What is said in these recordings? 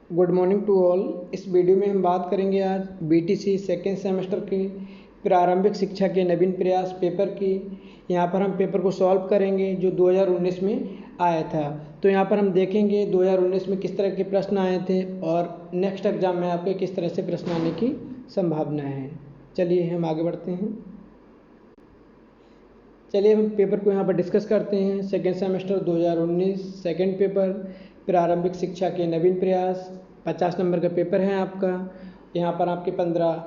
Good morning to all. इस video में हम बात करेंगे आज बीटीसी सेकेंड सेमेस्टर के प्रारंभिक शिक्षा के नवीन प्रयास पेपर की। यहाँ पर हम पेपर को सॉल्व करेंगे जो 2019 में आया था। तो यहाँ पर हम देखेंगे 2019 में किस तरह के प्रश्न आए थे और नेक्स्ट एग्जाम में आपके किस तरह से प्रश्न आने की संभावना है। चलिए हम आगे बढ़ते हैं। चलिए हम पेपर को यहाँ पर डिस्कस करते हैं। सेकेंड सेमेस्टर 2019 सेकेंड पेपर प्रारंभिक शिक्षा के नवीन प्रयास 50 नंबर का पेपर है आपका। यहाँ पर आपके 15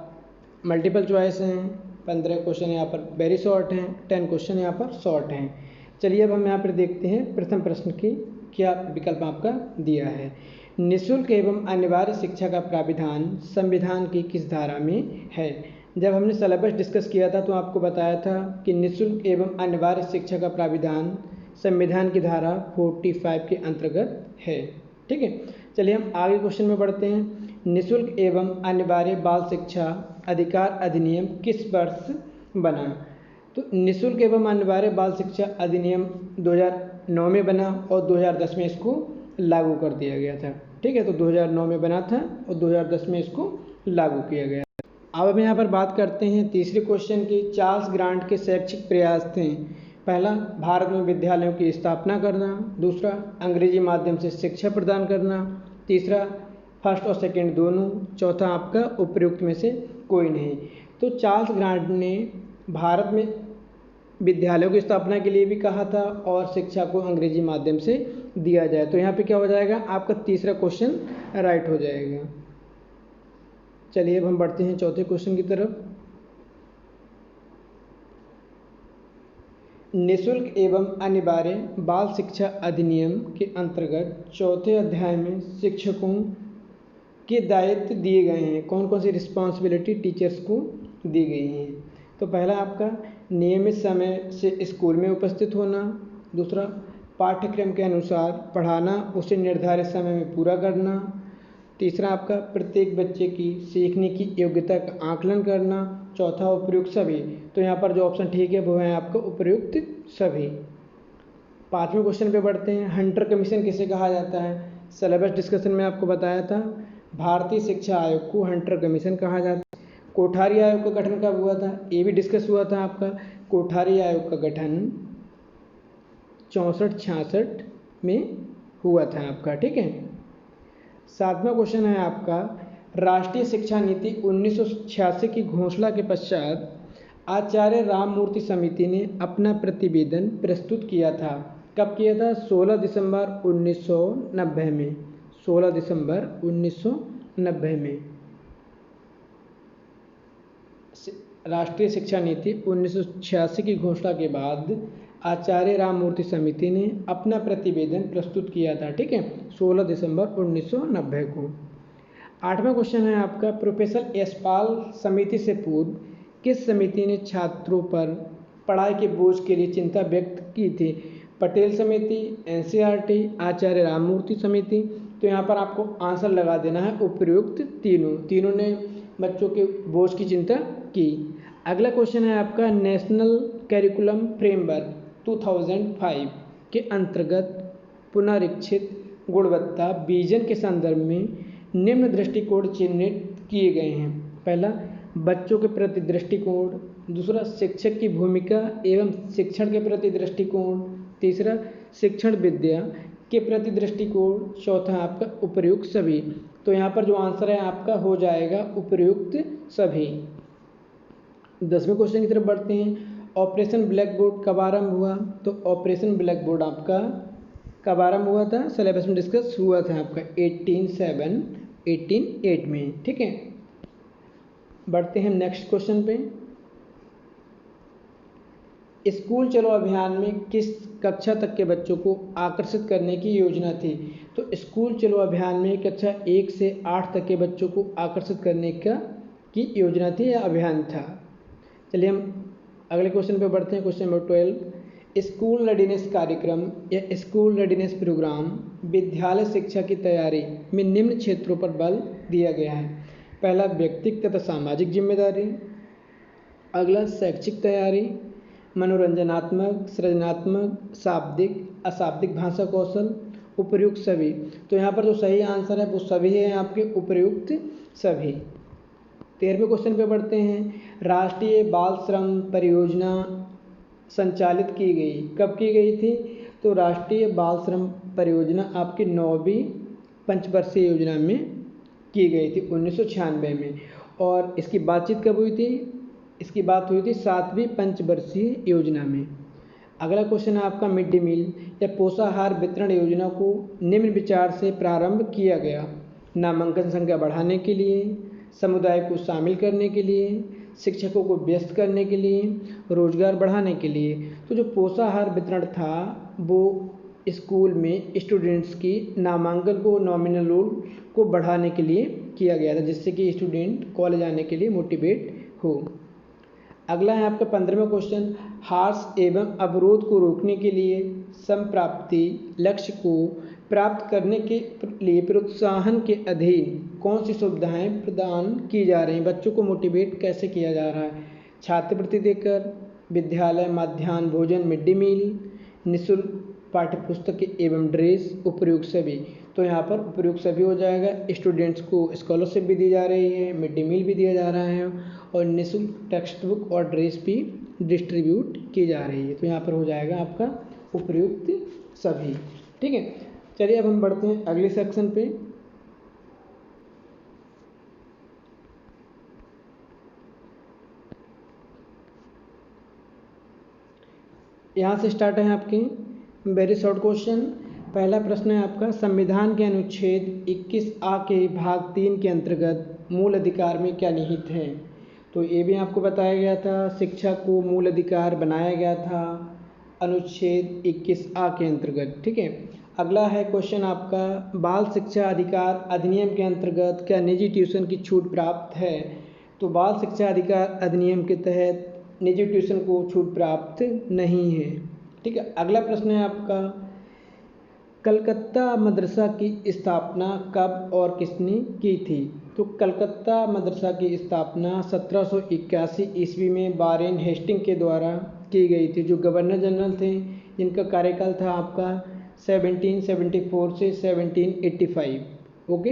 मल्टीपल चॉइस हैं, 15 क्वेश्चन यहाँ पर वेरी शॉर्ट हैं, 10 क्वेश्चन यहाँ पर शॉर्ट हैं। चलिए अब हम यहाँ पर देखते हैं प्रथम प्रश्न की क्या विकल्प आपका दिया है। निःशुल्क एवं अनिवार्य शिक्षा का प्राविधान संविधान की किस धारा में है। जब हमने सिलेबस डिस्कस किया था तो आपको बताया था कि निःशुल्क एवं अनिवार्य शिक्षा का प्राविधान संविधान की धारा 45 के अंतर्गत है। ठीक है, चलिए हम आगे क्वेश्चन में बढ़ते हैं। निःशुल्क एवं अनिवार्य बाल शिक्षा अधिकार अधिनियम किस वर्ष बना। तो निःशुल्क एवं अनिवार्य बाल शिक्षा अधिनियम 2009 में बना और 2010 में इसको लागू कर दिया गया था। ठीक है, तो 2009 में बना था और 2010 में इसको लागू किया गया। अब हम यहाँ पर बात करते हैं तीसरे क्वेश्चन की। चार्ल्स ग्रांट के शैक्षिक प्रयास थे। पहला, भारत में विद्यालयों की स्थापना करना। दूसरा, अंग्रेजी माध्यम से शिक्षा प्रदान करना। तीसरा, फर्स्ट और सेकंड दोनों। चौथा आपका उपयुक्त में से कोई नहीं। तो चार्ल्स ग्रांट ने भारत में विद्यालयों की स्थापना के लिए भी कहा था और शिक्षा को अंग्रेजी माध्यम से दिया जाए। तो यहाँ पे क्या हो जाएगा, आपका तीसरा क्वेश्चन राइट हो जाएगा। चलिए अब हम बढ़ते हैं चौथे क्वेश्चन की तरफ। निःशुल्क एवं अनिवार्य बाल शिक्षा अधिनियम के अंतर्गत चौथे अध्याय में शिक्षकों के दायित्व दिए गए हैं। कौन कौन सी रिस्पॉन्सिबिलिटी टीचर्स को दी गई हैं। तो पहला आपका नियमित समय से स्कूल में उपस्थित होना। दूसरा, पाठ्यक्रम के अनुसार पढ़ाना, उसे निर्धारित समय में पूरा करना। तीसरा आपका प्रत्येक बच्चे की सीखने की योग्यता का आकलन करना। चौथा, उपयुक्त सभी। तो यहाँ पर जो ऑप्शन ठीक है वो है आपका उपयुक्त सभी। पांचवें क्वेश्चन पे बढ़ते हैं। हंटर कमीशन किसे कहा जाता है। सिलेबस डिस्कशन में आपको बताया था भारतीय शिक्षा आयोग को हंटर कमीशन कहा जाता है। कोठारी आयोग का गठन कब हुआ था, ये भी डिस्कस हुआ था आपका। कोठारी आयोग का गठन 64-66 में हुआ था आपका। ठीक है। सातवां क्वेश्चन है आपका, राष्ट्रीय शिक्षा नीति 1986 की घोषणा के पश्चात आचार्य राममूर्ति समिति ने अपना प्रतिवेदन प्रस्तुत किया था। कब किया था, 16 दिसंबर 1990 में। 16 दिसंबर 1990 में राष्ट्रीय शिक्षा नीति 1986 की घोषणा के बाद आचार्य राममूर्ति समिति ने अपना प्रतिवेदन प्रस्तुत किया था। ठीक है, 16 दिसंबर 1990 को। आठवां क्वेश्चन है आपका, प्रोफेसर यशपाल समिति से पूर्व किस समिति ने छात्रों पर पढ़ाई के बोझ के लिए चिंता व्यक्त की थी। पटेल समिति, एनसीईआरटी, आचार्य राममूर्ति समिति। तो यहाँ पर आपको आंसर लगा देना है उपयुक्त तीनों ने बच्चों के बोझ की चिंता की। अगला क्वेश्चन है आपका, नेशनल करिकुलम फ्रेमवर्क 2005 के अंतर्गत पुनरीक्षित गुणवत्ता विजन के संदर्भ में निम्न दृष्टिकोण चिन्हित किए गए हैं। पहला, बच्चों के प्रति दृष्टिकोण। दूसरा, शिक्षक की भूमिका एवं शिक्षण के प्रति दृष्टिकोण। तीसरा, शिक्षण विद्या के प्रति दृष्टिकोण। चौथा आपका उपयुक्त सभी। तो यहाँ पर जो आंसर है आपका हो जाएगा उपयुक्त सभी। 10वें क्वेश्चन की तरफ बढ़ते हैं। ऑपरेशन ब्लैक बोर्ड कब आरंभ हुआ। तो ऑपरेशन ब्लैक बोर्ड आपका कब आरंभ हुआ था, सिलेबस में डिस्कस हुआ था आपका 1808 में। ठीक है, बढ़ते हैं नेक्स्ट क्वेश्चन पे। स्कूल चलो अभियान में किस कक्षा तक के बच्चों को आकर्षित करने की योजना थी। तो स्कूल चलो अभियान में कक्षा 1 से 8 तक के बच्चों को आकर्षित करने की योजना थी या अभियान था। चलिए हम अगले क्वेश्चन पे बढ़ते हैं। क्वेश्चन नंबर 12, स्कूल रेडीनेस कार्यक्रम या स्कूल रेडीनेस प्रोग्राम विद्यालय शिक्षा की तैयारी में निम्न क्षेत्रों पर बल दिया गया है। पहला, व्यक्तिगत तथा सामाजिक जिम्मेदारी। अगला, शैक्षिक तैयारी, मनोरंजनात्मक, सृजनात्मक, शाब्दिक, अशाब्दिक भाषा कौशल, उपर्युक्त सभी। तो यहाँ पर जो सही आंसर है वो सभी है आपके उपर्युक्त सभी। 13वें क्वेश्चन पे बढ़ते हैं। राष्ट्रीय बाल श्रम परियोजना संचालित की गई, कब की गई थी? तो राष्ट्रीय बाल श्रम परियोजना आपकी 9वीं पंचवर्षीय योजना में की गई थी 1996 में। और इसकी बातचीत कब हुई थी? इसकी बात हुई थी 7वीं पंचवर्षीय योजना में। अगला क्वेश्चन है आपका मिड डे मील या पोषाहार वितरण योजना को निम्न विचार से प्रारंभ किया गया। नामांकन संख्या बढ़ाने के लिए, समुदाय को शामिल करने के लिए, शिक्षकों को व्यस्त करने के लिए, रोजगार बढ़ाने के लिए। तो जो पोषाहार वितरण था वो स्कूल में स्टूडेंट्स की नामांकन को, नॉमिनल रोल को बढ़ाने के लिए किया गया था, जिससे कि स्टूडेंट कॉलेज आने के लिए मोटिवेट हो। अगला है आपका 15वां क्वेश्चन। हार्स एवं अवरोध को रोकने के लिए संप्राप्ति लक्ष्य को प्राप्त करने के लिए प्रोत्साहन के अधीन कौन सी सुविधाएं प्रदान की जा रही हैं? बच्चों को मोटिवेट कैसे किया जा रहा है? छात्रवृत्ति देकर, विद्यालय मध्याह्न भोजन मिड डे मील, निःशुल्क पाठ्यपुस्तक एवं ड्रेस, उपयुक्त सभी। तो यहाँ पर उपयुक्त सभी हो जाएगा। स्टूडेंट्स को स्कॉलरशिप भी दी जा रही है, मिड डे मील भी दिया जा रहा है और निःशुल्क टेक्स्ट बुक और ड्रेस भी डिस्ट्रीब्यूट की जा रही है। तो यहाँ पर हो जाएगा आपका उपयुक्त सभी। ठीक है, चलिए अब हम बढ़ते हैं अगले सेक्शन पे। यहाँ से स्टार्ट है आपके वेरी शॉर्ट क्वेश्चन। पहला प्रश्न है आपका, संविधान के अनुच्छेद 21A के भाग 3 के अंतर्गत मूल अधिकार में क्या निहित है? तो ये भी आपको बताया गया था, शिक्षा को मूल अधिकार बनाया गया था अनुच्छेद 21A के अंतर्गत। ठीक है, अगला है क्वेश्चन आपका, बाल शिक्षा अधिकार अधिनियम के अंतर्गत क्या निजी ट्यूशन की छूट प्राप्त है? तो बाल शिक्षा अधिकार अधिनियम के तहत निजी ट्यूशन को छूट प्राप्त नहीं है। ठीक है, अगला प्रश्न है आपका, कलकत्ता मदरसा की स्थापना कब और किसने की थी? तो कलकत्ता मदरसा की स्थापना 1781 ईस्वी में वारेन हेस्टिंग के द्वारा की गई थी, जो गवर्नर जनरल थे, जिनका कार्यकाल था आपका 1774 से 1785। ओके,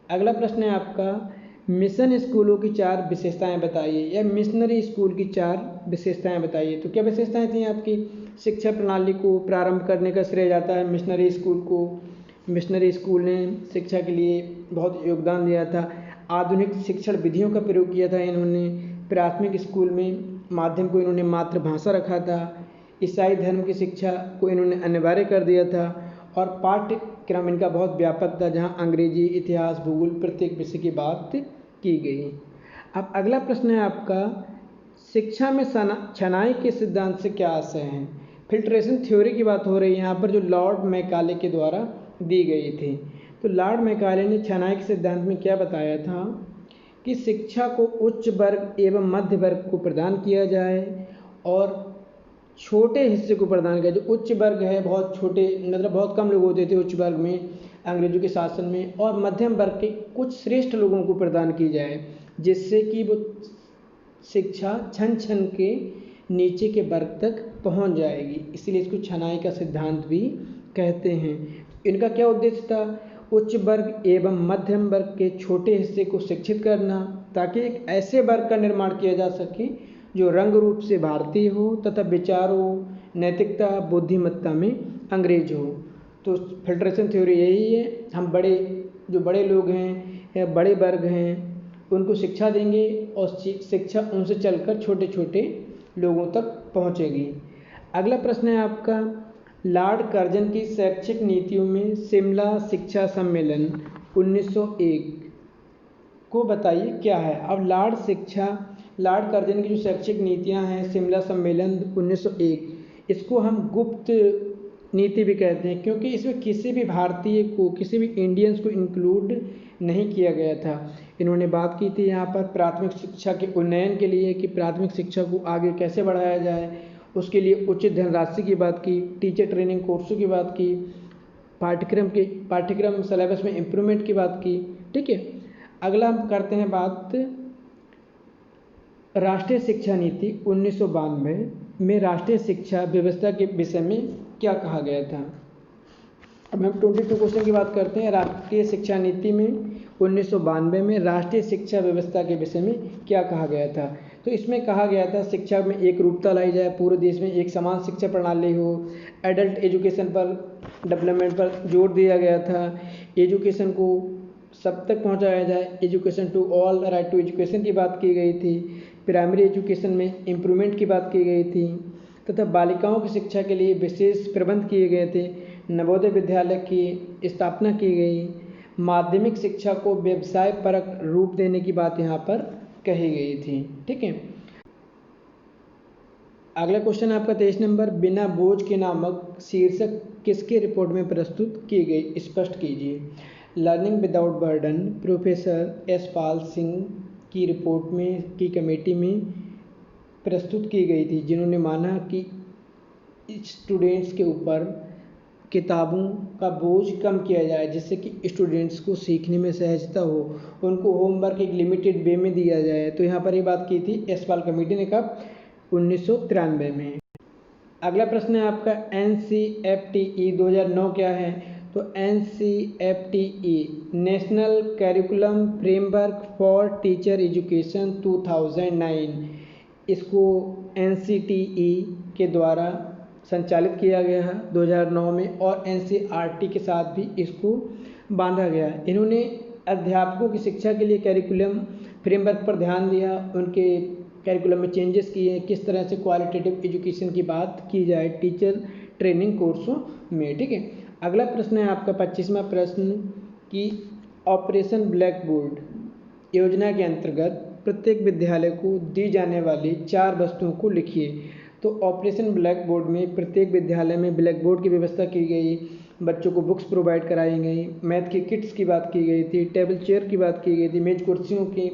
अगला प्रश्न है आपका, मिशन स्कूलों की 4 विशेषताएं बताइए, या मिशनरी स्कूल की 4 विशेषताएं बताइए। तो क्या विशेषताएं थी आपकी? शिक्षा प्रणाली को प्रारंभ करने का श्रेय जाता है मिशनरी स्कूल को। मिशनरी स्कूल ने शिक्षा के लिए बहुत योगदान दिया था। आधुनिक शिक्षण विधियों का प्रयोग किया था इन्होंने। प्राथमिक स्कूल में माध्यम को इन्होंने मातृभाषा रखा था। ईसाई धर्म की शिक्षा को इन्होंने अनिवार्य कर दिया था और पाठ्यक्रम इनका बहुत व्यापक था, जहाँ अंग्रेजी, इतिहास, भूगोल प्रत्येक विषय की बात की गई। अब अगला प्रश्न है आपका, शिक्षा में छनाई के सिद्धांत से क्या आशय है? फिल्ट्रेशन थ्योरी की बात हो रही है यहाँ पर, जो लॉर्ड मैकाले के द्वारा दी गई थी। तो लॉर्ड मैकाले ने छनाई के सिद्धांत में क्या बताया था कि शिक्षा को उच्च वर्ग एवं मध्य वर्ग को प्रदान किया जाए और छोटे हिस्से को प्रदान किया। जो उच्च वर्ग है, बहुत छोटे, मतलब बहुत कम लोग होते थे उच्च वर्ग में अंग्रेजों के शासन में, और मध्यम वर्ग के कुछ श्रेष्ठ लोगों को प्रदान की जाए, जिससे कि वो शिक्षा छन छन के नीचे के वर्ग तक पहुंच जाएगी। इसलिए इसको छनाई का सिद्धांत भी कहते हैं। इनका क्या उद्देश्य था? उच्च वर्ग एवं मध्यम वर्ग के छोटे हिस्से को शिक्षित करना, ताकि एक ऐसे वर्ग का निर्माण किया जा सके जो रंग रूप से भारतीय हो तथा विचारों, नैतिकता, बुद्धिमत्ता में अंग्रेज हो। तो फिल्ट्रेशन थ्योरी यही है, हम जो बड़े लोग हैं या बड़े वर्ग हैं उनको शिक्षा देंगे और शिक्षा उनसे चलकर छोटे छोटे लोगों तक पहुंचेगी। अगला प्रश्न है आपका, लॉर्ड कर्जन की शैक्षिक नीतियों में शिमला शिक्षा सम्मेलन 1901 को बताइए क्या है। अब लॉर्ड कर्जन की जो शैक्षिक नीतियां हैं, शिमला सम्मेलन 1901, इसको हम गुप्त नीति भी कहते हैं, क्योंकि इसमें किसी भी भारतीय को, किसी भी इंडियंस को इंक्लूड नहीं किया गया था। इन्होंने बात की थी यहाँ पर प्राथमिक शिक्षा के उन्नयन के लिए, कि प्राथमिक शिक्षा को आगे कैसे बढ़ाया जाए, उसके लिए उचित धनराशि की बात की, टीचर ट्रेनिंग कोर्सों की बात की, पाठ्यक्रम सिलेबस में इम्प्रूवमेंट की बात की। ठीक है, अगला हम करते हैं बात राष्ट्रीय शिक्षा नीति 1992 में राष्ट्रीय शिक्षा व्यवस्था के विषय में क्या कहा गया था। अब हम 22 क्वेश्चन की बात करते हैं। राष्ट्रीय शिक्षा नीति में 1992 में राष्ट्रीय शिक्षा व्यवस्था के विषय में क्या कहा गया था। तो इसमें कहा गया था शिक्षा में एक रूपता लाई जाए, पूरे देश में एक समान शिक्षा प्रणाली हो, एडल्ट एजुकेशन पर डेवलपमेंट पर जोर दिया गया था, एजुकेशन को सब तक पहुंचाया जाए, education to all, right to education की बात की गई थी, प्राइमरी एजुकेशन में इम्प्रूवमेंट की बात की गई थी तथा बालिकाओं की शिक्षा के लिए विशेष प्रबंध किए गए थे, नवोदय विद्यालय की स्थापना की गई, माध्यमिक शिक्षा को व्यवसाय परक रूप देने की बात यहाँ पर कही गई थी। ठीक है, अगला क्वेश्चन है आपका 23 नंबर। बिना बोझ के नामक शीर्षक किसके रिपोर्ट में प्रस्तुत की गई, स्पष्ट कीजिए। Learning without burden professor S Pal Singh की रिपोर्ट में की कमेटी में प्रस्तुत की गई थी, जिन्होंने माना कि स्टूडेंट्स के ऊपर किताबों का बोझ कम किया जाए, जिससे कि स्टूडेंट्स को सीखने में सहजता हो, उनको होमवर्क एक लिमिटेड वे में दिया जाए। तो यहाँ पर ये बात की थी एस पाल कमेटी ने कब, 1993 में। अगला प्रश्न है आपका NCFTE 2009 क्या है। तो NCFTE national curriculum framework for teacher education 2009, इसको NCTE के द्वारा संचालित किया गया है 2009 में और NCERT के साथ भी इसको बांधा गया है। इन्होंने अध्यापकों की शिक्षा के लिए करिकुलम फ्रेमवर्क पर ध्यान दिया, उनके करिकुलम में चेंजेस किए, किस तरह से क्वालिटेटिव एजुकेशन की बात की जाए टीचर ट्रेनिंग कोर्सों में। ठीक है, अगला प्रश्न है आपका 25वां प्रश्न कि ऑपरेशन ब्लैक बोर्ड योजना के अंतर्गत प्रत्येक विद्यालय को दी जाने वाली 4 वस्तुओं को लिखिए। तो ऑपरेशन ब्लैक बोर्ड में प्रत्येक विद्यालय में ब्लैक बोर्ड की व्यवस्था की गई, बच्चों को बुक्स प्रोवाइड कराई गई, मैथ की किट्स की बात की गई थी, टेबल चेयर की बात की गई थी, मेज कुर्सियों की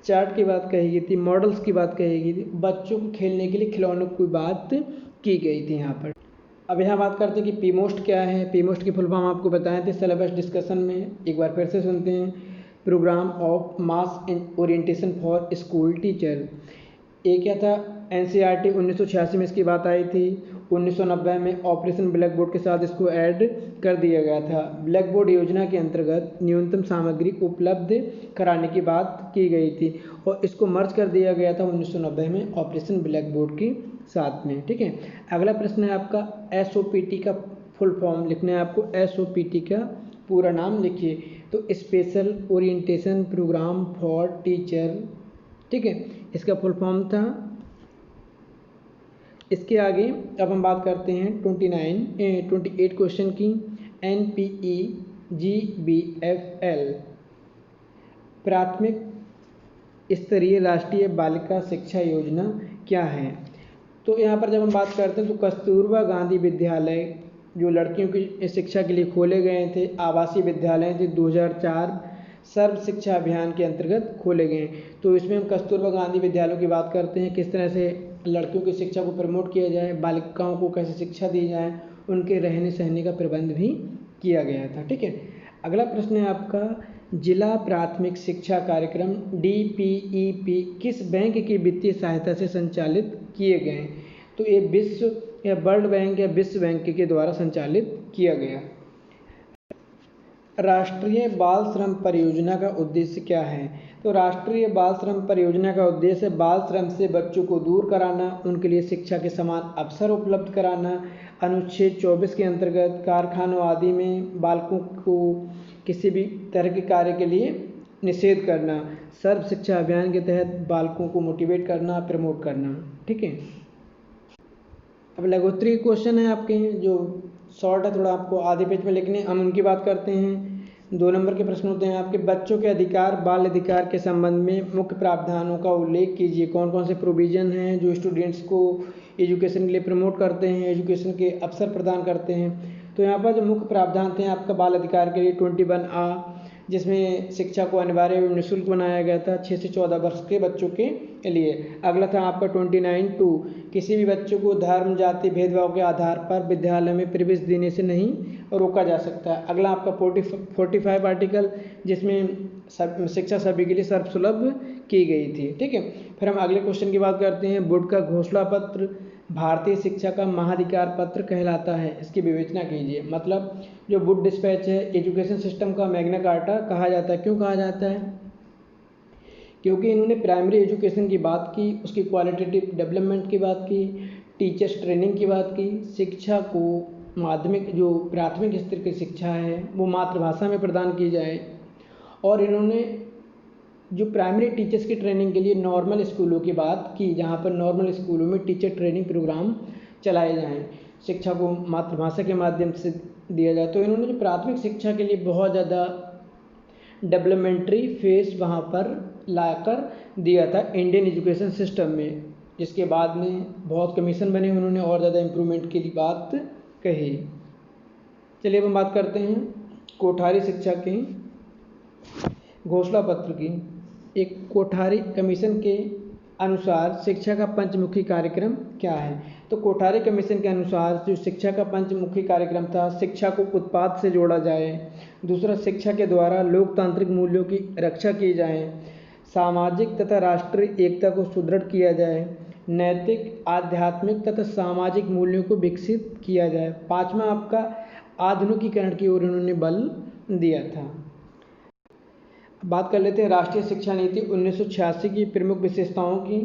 चार्ट की बात कही गई थी, मॉडल्स की बात कही गई थी, बच्चों को खेलने के लिए खिलौनों की बात की गई थी यहाँ पर। अब यहाँ बात करते हैं कि पी मोस्ट क्या है। पी मोस्ट की फुल फॉर्म आपको बताए थे सिलेबस डिस्कशन में, एक बार फिर से सुनते हैं। Programme of mass orientation for school teacher. ये क्या था, NCERT 1986 में इसकी बात आई थी, 1990 में ऑपरेशन ब्लैक बोर्ड के साथ इसको ऐड कर दिया गया था। ब्लैक बोर्ड योजना के अंतर्गत न्यूनतम सामग्री उपलब्ध कराने की बात की गई थी और इसको मर्ज कर दिया गया था 1990 में ऑपरेशन ब्लैक बोर्ड के साथ में। ठीक है, अगला प्रश्न है आपका SOPT का फुल फॉर्म लिखना है आपको। SOPT का पूरा नाम लिखिए। तो special orientation programme for teacher, ठीक है, इसका फुल फॉर्म था। इसके आगे अब हम बात करते हैं 28 क्वेश्चन की। NPEGBFL प्राथमिक स्तरीय राष्ट्रीय बालिका शिक्षा योजना क्या है। तो यहाँ पर जब हम बात करते हैं तो कस्तूरबा गांधी विद्यालय जो लड़कियों की शिक्षा के लिए खोले गए थे, आवासीय विद्यालय थे, 2004 सर्व शिक्षा अभियान के अंतर्गत खोले गए। तो इसमें हम कस्तूरबा गांधी विद्यालयों की बात करते हैं, किस तरह से लड़कियों की शिक्षा को प्रमोट किया जाए, बालिकाओं को कैसे शिक्षा दी जाए, उनके रहने सहने का प्रबंध भी किया गया था। ठीक है, अगला प्रश्न है आपका जिला प्राथमिक शिक्षा कार्यक्रम DPEP किस बैंक की वित्तीय सहायता से संचालित किए गए। तो ये विश्व या वर्ल्ड बैंक या विश्व बैंक के द्वारा संचालित किया गया। राष्ट्रीय बाल श्रम परियोजना का उद्देश्य क्या है। तो राष्ट्रीय बाल श्रम परियोजना का उद्देश्य बाल श्रम से बच्चों को दूर कराना, उनके लिए शिक्षा के समान अवसर उपलब्ध कराना, अनुच्छेद 24 के अंतर्गत कारखानों आदि में बालकों को किसी भी तरह के कार्य के लिए निषेध करना, सर्व शिक्षा अभियान के तहत बालकों को मोटिवेट करना, प्रमोट करना। ठीक है, अब लघुत्तरीय क्वेश्चन है आपके जो शॉर्ट है, थोड़ा आपको आधे पेज में लिखने, हम उनकी बात करते हैं। 2 नंबर के प्रश्न होते हैं आपके बच्चों के अधिकार बाल अधिकार के संबंध में मुख्य प्रावधानों का उल्लेख कीजिए। कौन कौन से प्रोविज़न हैं जो स्टूडेंट्स को एजुकेशन के लिए प्रमोट करते हैं, एजुकेशन के अवसर प्रदान करते हैं। तो यहाँ पर जो मुख्य प्रावधान थे आपका बाल अधिकार के लिए 21A, जिसमें शिक्षा को अनिवार्य एवं निःशुल्क बनाया गया था 6 से 14 वर्ष के बच्चों के लिए। अगला था आपका 29(2), किसी भी बच्चों को धर्म जाति भेदभाव के आधार पर विद्यालय में प्रवेश देने से नहीं रोका जा सकता है। अगला आपका 45 आर्टिकल, जिसमें शिक्षा सभी के लिए सर्वसुलभ की गई थी। ठीक है, फिर हम अगले क्वेश्चन की बात करते हैं। बोर्ड का घोषणा पत्र भारतीय शिक्षा का महाधिकार पत्र कहलाता है, इसकी विवेचना कीजिए। मतलब जो वुड डिस्पैच है एजुकेशन सिस्टम का मैग्ना कार्टा कहा जाता है। क्यों कहा जाता है? क्योंकि इन्होंने प्राइमरी एजुकेशन की बात की, उसकी क्वालिटेटिव डेवलपमेंट की बात की, टीचर्स ट्रेनिंग की बात की, शिक्षा को माध्यमिक जो प्राथमिक स्तर की शिक्षा है वो मातृभाषा में प्रदान की जाए, और इन्होंने जो प्राइमरी टीचर्स की ट्रेनिंग के लिए नॉर्मल स्कूलों की बात की, जहाँ पर नॉर्मल स्कूलों में टीचर ट्रेनिंग प्रोग्राम चलाए जाएँ, शिक्षा को मातृभाषा के माध्यम से दिया जाए। तो इन्होंने जो प्राथमिक शिक्षा के लिए बहुत ज़्यादा डेवलपमेंट्री फेज वहाँ पर लाकर दिया था इंडियन एजुकेशन सिस्टम में, जिसके बाद में बहुत कमीशन बने, उन्होंने और ज़्यादा इम्प्रूवमेंट की बात कही। चलिए अब हम बात करते हैं कोठारी शिक्षा की घोषणा पत्र की। एक कोठारी कमीशन के अनुसार शिक्षा का पंचमुखी कार्यक्रम क्या है? तो कोठारी कमीशन के अनुसार जो शिक्षा का पंचमुखी कार्यक्रम था, शिक्षा को उत्पाद से जोड़ा जाए, दूसरा शिक्षा के द्वारा लोकतांत्रिक मूल्यों की रक्षा की जाए, सामाजिक तथा राष्ट्रीय एकता को सुदृढ़ किया जाए, नैतिक आध्यात्मिक तथा सामाजिक मूल्यों को विकसित किया जाए, पांचवा आपका आधुनिकीकरण की ओर उन्होंने बल दिया था। बात कर लेते हैं राष्ट्रीय शिक्षा नीति 1986 की प्रमुख विशेषताओं की।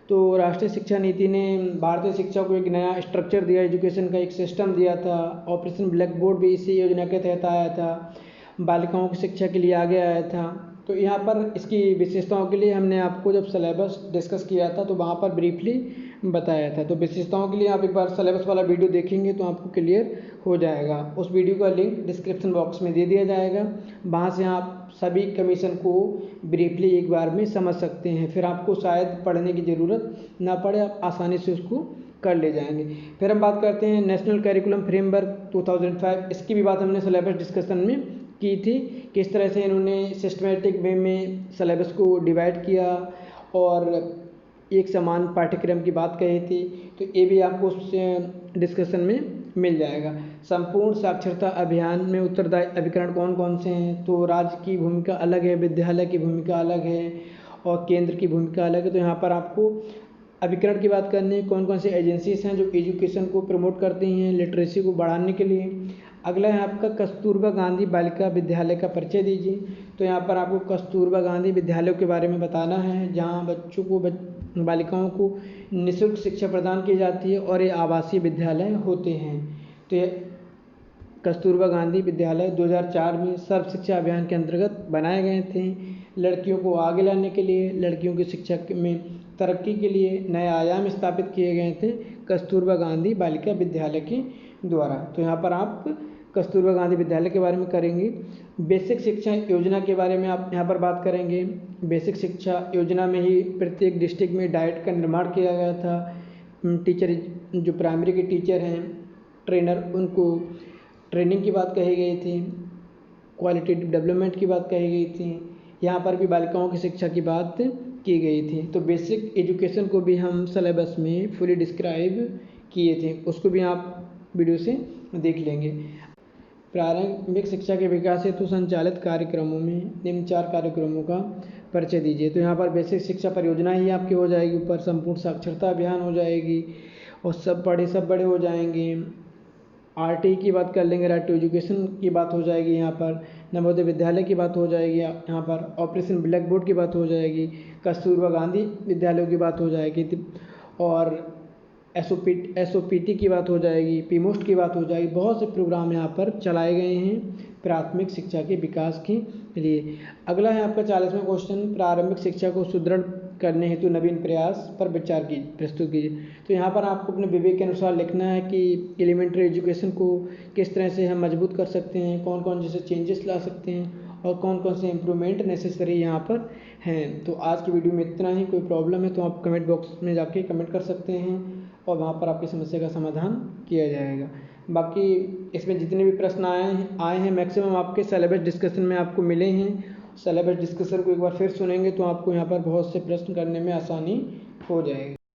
तो राष्ट्रीय शिक्षा नीति ने भारतीय शिक्षा को एक नया स्ट्रक्चर दिया, एजुकेशन का एक सिस्टम दिया था। ऑपरेशन ब्लैक बोर्ड भी इसी योजना के तहत आया था, बालिकाओं की शिक्षा के लिए आगे आया था। तो यहाँ पर इसकी विशेषताओं के लिए हमने आपको जब सिलेबस डिस्कस किया था तो वहाँ पर ब्रीफली बताया था। तो विशेषताओं के लिए आप एक बार सिलेबस वाला वीडियो देखेंगे तो आपको क्लियर हो जाएगा। उस वीडियो का लिंक डिस्क्रिप्शन बॉक्स में दे दिया जाएगा, वहाँ से आप सभी कमीशन को ब्रीफली एक बार में समझ सकते हैं, फिर आपको शायद पढ़ने की ज़रूरत ना पड़े, आप आसानी से उसको कर ले जाएंगे। फिर हम बात करते हैं नेशनल करिकुलम फ्रेमवर्क 2005। इसकी भी बात हमने सिलेबस डिस्कशन में की थी, किस तरह से इन्होंने सिस्टमेटिक वे में सिलेबस को डिवाइड किया और एक समान पाठ्यक्रम की बात कही थी। तो ये भी आपको उस डिस्कशन में मिल जाएगा। संपूर्ण साक्षरता अभियान में उत्तरदायी अभिकरण कौन कौन से हैं? तो राज्य की भूमिका अलग है, विद्यालय की भूमिका अलग है और केंद्र की भूमिका अलग है। तो यहाँ पर आपको अभिकरण की बात करनी है, कौन कौन सी एजेंसीज हैं जो एजुकेशन को प्रमोट करती हैं लिटरेसी को बढ़ाने के लिए। अगला है आपका कस्तूरबा गांधी बालिका विद्यालय का परिचय दीजिए। तो यहाँ पर आपको कस्तूरबा गांधी विद्यालयों के बारे में बताना है, जहाँ बच्चों को बालिकाओं को निःशुल्क शिक्षा प्रदान की जाती है और ये आवासीय विद्यालय होते हैं। तो ये कस्तूरबा गांधी विद्यालय 2004 में सर्व शिक्षा अभियान के अंतर्गत बनाए गए थे। लड़कियों को आगे लाने के लिए, लड़कियों की शिक्षा में तरक्की के लिए नए आयाम स्थापित किए गए थे कस्तूरबा गांधी बालिका विद्यालय के द्वारा। तो यहाँ पर आप कस्तूरबा गांधी विद्यालय के बारे में करेंगे। बेसिक शिक्षा योजना के बारे में आप यहाँ पर बात करेंगे। बेसिक शिक्षा योजना में ही प्रत्येक डिस्ट्रिक्ट में डाइट का निर्माण किया गया था। टीचर जो प्राइमरी के टीचर हैं, ट्रेनर, उनको ट्रेनिंग की बात कही गई थी, क्वालिटेटिव डेवलपमेंट की बात कही गई थी। यहाँ पर भी बालिकाओं की शिक्षा की बात की गई थी। तो बेसिक एजुकेशन को भी हम सिलेबस में फुली डिस्क्राइब किए थे, उसको भी आप वीडियो से देख लेंगे। प्रारंभिक शिक्षा के विकास हेतु संचालित कार्यक्रमों में निम्न 4 कार्यक्रमों का परिचय दीजिए। तो यहाँ पर बेसिक शिक्षा परियोजना ही आपकी हो जाएगी, ऊपर संपूर्ण साक्षरता अभियान हो जाएगी और सब बड़े हो जाएंगे। आरटी की बात कर लेंगे, राइट टू एजुकेशन की बात हो जाएगी, यहाँ पर नवोदय विद्यालय की बात हो जाएगी, यहाँ पर ऑपरेशन ब्लैक बोर्ड की बात हो जाएगी, कस्तूरबा गांधी विद्यालयों की बात हो जाएगी और एसओपीटी की बात हो जाएगी, पीमोस्ट की बात हो जाएगी। बहुत से प्रोग्राम यहाँ पर चलाए गए हैं प्राथमिक शिक्षा के विकास के लिए। अगला है आपका 40वां क्वेश्चन, प्रारंभिक शिक्षा को सुदृढ़ करने हेतु नवीन प्रयास पर विचार प्रस्तुत कीजिए। तो यहाँ पर आपको अपने विवेक के अनुसार लिखना है कि एलिमेंट्री एजुकेशन को किस तरह से हम मजबूत कर सकते हैं, कौन कौन जैसे चेंजेस ला सकते हैं और कौन कौन से इम्प्रूवमेंट नेसेसरी यहाँ पर हैं। तो आज की वीडियो में इतना ही। कोई प्रॉब्लम है तो आप कमेंट बॉक्स में जाके कमेंट कर सकते हैं और वहाँ पर आपकी समस्या का समाधान किया जाएगा। बाकी इसमें जितने भी प्रश्न आए हैं मैक्सिमम आपके सिलेबस डिस्कशन में आपको मिले हैं। सिलेबस डिस्कशन को एक बार फिर सुनेंगे तो आपको यहाँ पर बहुत से प्रश्न करने में आसानी हो जाएगी।